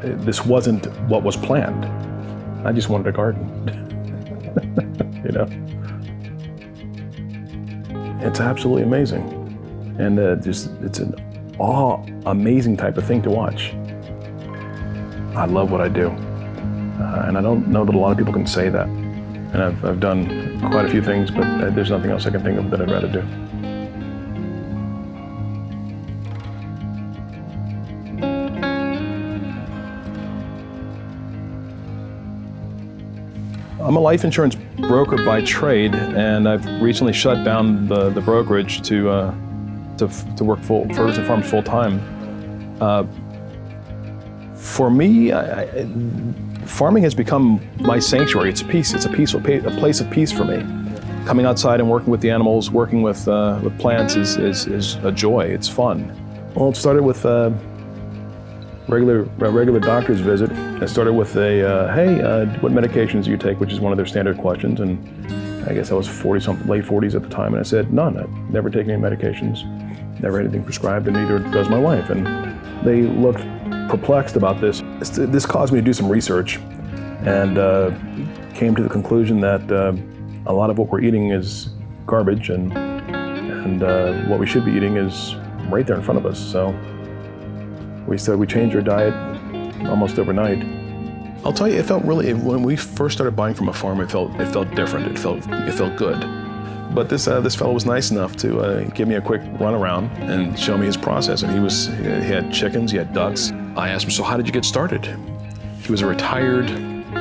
this wasn't what was planned. I just wanted a garden, you know? It's absolutely amazing. And it's an amazing type of thing to watch. I love what I do. And I don't know that a lot of people can say that. And I've done quite a few things, but there's nothing else I can think of that I'd rather do. I'm a life insurance broker by trade, and I've recently shut down the brokerage to work Ferguson Farms full time. For me, farming has become my sanctuary. It's a place of peace for me. Coming outside and working with the animals, working with plants is a joy. It's fun. Well, it started with a regular doctor's visit. It started with hey, what medications do you take, which is one of their standard questions. And I guess I was 40-something, late 40s at the time, and I said, none. I never take any medications, never had anything prescribed, and neither does my wife. And they looked perplexed about this. This caused me to do some research and came to the conclusion that a lot of what we're eating is garbage, and what we should be eating is right there in front of us. So we changed our diet almost overnight. I'll tell you, it felt really, when we first started buying from a farm, it felt different. It felt good. But this fellow was nice enough to give me a quick run around and show me his process. And he had chickens, he had ducks. I asked him, so how did you get started? He was a retired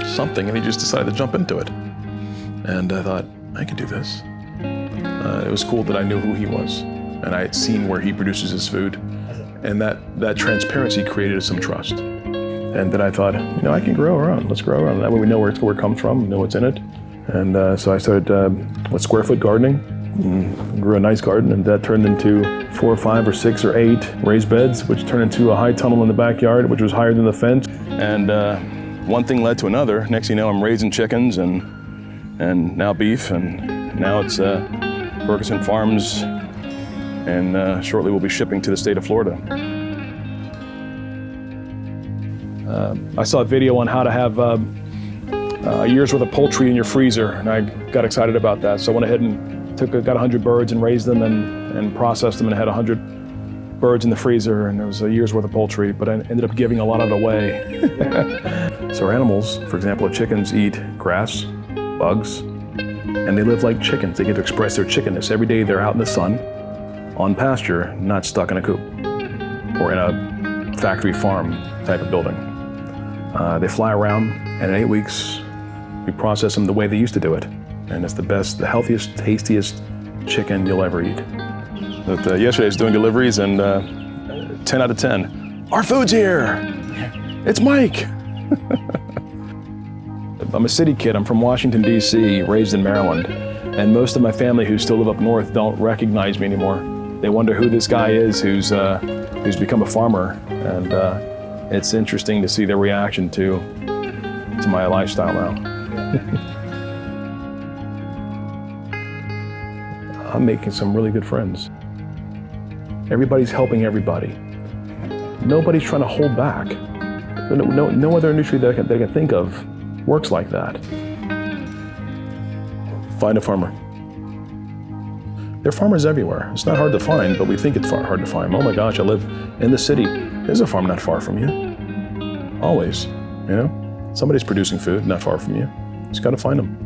something, and he just decided to jump into it. And I thought, I could do this. It was cool that I knew who he was, and I had seen where he produces his food. And that transparency created some trust. And then I thought, I can grow our own. Let's grow our own. That way we know where it comes from, know what's in it. And so I started with square foot gardening, and grew a nice garden, and that turned into 4 or 5 or 6 or 8 raised beds, which turned into a high tunnel in the backyard, which was higher than the fence. And one thing led to another. Next thing you know, I'm raising chickens and now beef, and now it's Ferguson Farms, and shortly we'll be shipping to the state of Florida. I saw a video on how to have a year's worth of poultry in your freezer, and I got excited about that. So I went ahead and got 100 birds and raised them and processed them, and had 100 birds in the freezer, and it was a year's worth of poultry, but I ended up giving a lot of it away. So our animals, for example, chickens eat grass, bugs, and they live like chickens. They get to express their chickenness. Every day they're out in the sun, on pasture, not stuck in a coop or in a factory farm type of building. They fly around, and in 8 weeks, we process them the way they used to do it. And it's the best, the healthiest, tastiest chicken you'll ever eat. But yesterday I was doing deliveries, and 10 out of 10, our food's here! It's Mike! I'm a city kid. I'm from Washington, D.C., raised in Maryland. And most of my family who still live up north don't recognize me anymore. They wonder who this guy is who's become a farmer. And it's interesting to see their reaction to my lifestyle now. I'm making some really good friends. Everybody's helping everybody. Nobody's trying to hold back. No other industry that I can think of works like that. Find a farmer. There are farmers everywhere. It's not hard to find, but we think it's hard to find. Oh my gosh, I live in the city. There's a farm not far from you. Always, Somebody's producing food not far from you. Just gotta find them.